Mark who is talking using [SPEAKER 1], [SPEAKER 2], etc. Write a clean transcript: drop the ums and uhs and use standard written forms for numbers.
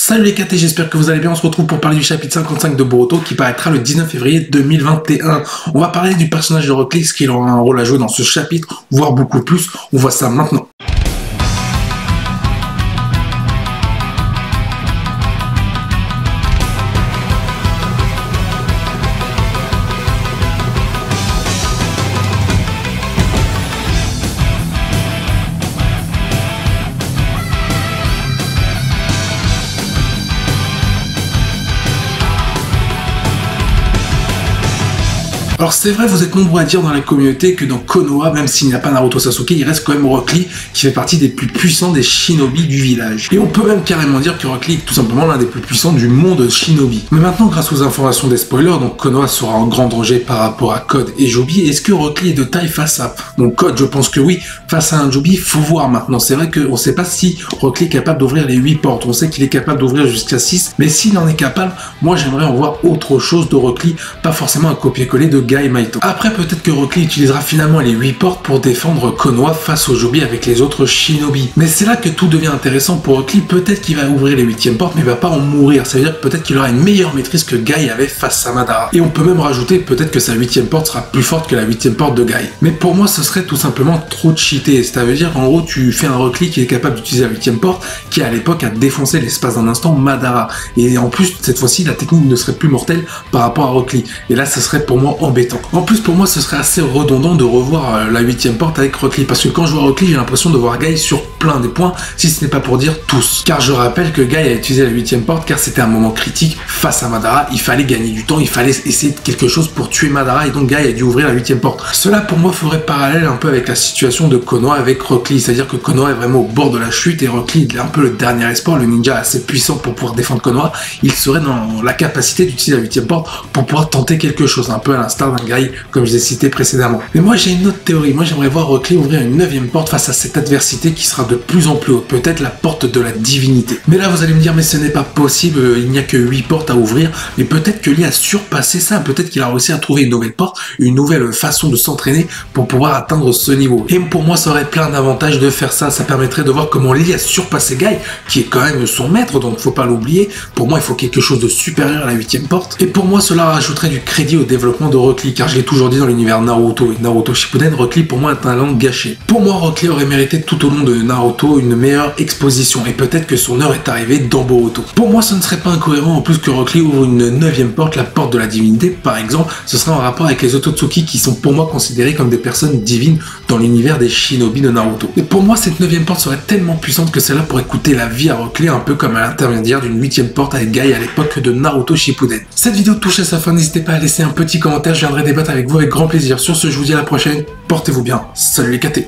[SPEAKER 1] Salut les KT, j'espère que vous allez bien. On se retrouve pour parler du chapitre 55 de Boruto qui paraîtra le 19 février 2021. On va parler du personnage de Rock Lee, ce qu'il aura un rôle à jouer dans ce chapitre, voire beaucoup plus. On voit ça maintenant. Alors c'est vrai, vous êtes nombreux à dire dans la communauté que dans Konoha, même s'il n'y a pas Naruto Sasuke, il reste quand même Rock Lee qui fait partie des plus puissants des shinobi du village. Et on peut même carrément dire que Rock Lee est tout simplement l'un des plus puissants du monde shinobi. Mais maintenant, grâce aux informations des spoilers, donc Konoha sera en grand danger par rapport à Code et Joby. Est-ce que Rock Lee est de taille face à Code? Je pense que oui. Face à un Joby, faut voir maintenant. C'est vrai qu'on ne sait pas si Rock Lee est capable d'ouvrir les 8 portes. On sait qu'il est capable d'ouvrir jusqu'à 6. Mais s'il en est capable, moi j'aimerais en voir autre chose de Rock Lee, pas forcément un copier-coller de Guy Maito. Après, peut-être que Rock Lee utilisera finalement les 8 portes pour défendre Konoha face au Joby avec les autres shinobi. Mais c'est là que tout devient intéressant pour Rock Lee. Peut-être qu'il va ouvrir les 8e portes, mais il va pas en mourir. Ça veut dire que peut-être qu'il aura une meilleure maîtrise que Guy avait face à Madara. Et on peut même rajouter peut-être que sa 8e porte sera plus forte que la 8e porte de Guy. Mais pour moi, ce serait tout simplement trop cheaté. Ça veut dire qu'en gros, tu fais un Rock Lee qui est capable d'utiliser la 8e porte, qui à l'époque a défoncé l'espace d'un instant Madara. Et en plus, cette fois-ci, la technique ne serait plus mortelle par rapport à Rock Lee. Et là, ce serait pour moi embêtant. En plus, pour moi, ce serait assez redondant de revoir la 8e porte avec Rock Lee, parce que quand je vois Rock Lee, j'ai l'impression de voir Guy sur plein des points, si ce n'est pas pour dire tous. Car je rappelle que Guy a utilisé la 8e porte car c'était un moment critique face à Madara, il fallait gagner du temps, il fallait essayer de quelque chose pour tuer Madara, et donc Guy a dû ouvrir la 8e porte. Cela pour moi ferait parallèle un peu avec la situation de Konoha avec Rock Lee, c'est-à-dire que Konoha est vraiment au bord de la chute et Rock Lee est un peu le dernier espoir, le ninja assez puissant pour pouvoir défendre Konoha, il serait dans la capacité d'utiliser la 8e porte pour pouvoir tenter quelque chose, un peu à l'instar d'un Guy comme je l'ai cité précédemment. Mais moi j'ai une autre théorie, moi j'aimerais voir Rock Lee ouvrir une 9e porte face à cette adversité qui sera de plus en plus haute, peut-être la porte de la divinité. Mais là vous allez me dire mais ce n'est pas possible, il n'y a que 8 portes à ouvrir, mais peut-être que Lee a surpassé ça, peut-être qu'il a réussi à trouver une nouvelle porte, une nouvelle façon de s'entraîner pour pouvoir atteindre ce niveau. Et pour moi ça aurait plein d'avantages de faire ça, ça permettrait de voir comment Lee a surpassé Guy, qui est quand même son maître, donc faut pas l'oublier. Pour moi il faut quelque chose de supérieur à la 8e porte, et pour moi cela rajouterait du crédit au développement de Rock Lee, car je l'ai toujours dit dans l'univers Naruto et Naruto Shippuden, Rock Lee pour moi est un talent gâché. Pour moi Rock Lee aurait mérité tout au long de Naruto une meilleure exposition, et peut-être que son heure est arrivée dans Boruto. Pour moi ce ne serait pas incohérent en plus que Rock Lee ouvre une 9e porte, la porte de la divinité par exemple, ce serait en rapport avec les Otsutsuki qui sont pour moi considérés comme des personnes divines dans l'univers des shinobi de Naruto. Et pour moi cette 9e porte serait tellement puissante que celle-là pourrait coûter la vie à Rock Lee, un peu comme à l'intermédiaire d'une 8e porte avec Guy à l'époque de Naruto Shippuden. Cette vidéo touche à sa fin, n'hésitez pas à laisser un petit commentaire, je viendrai débattre avec vous avec grand plaisir. Sur ce, je vous dis à la prochaine, portez-vous bien, salut les KT.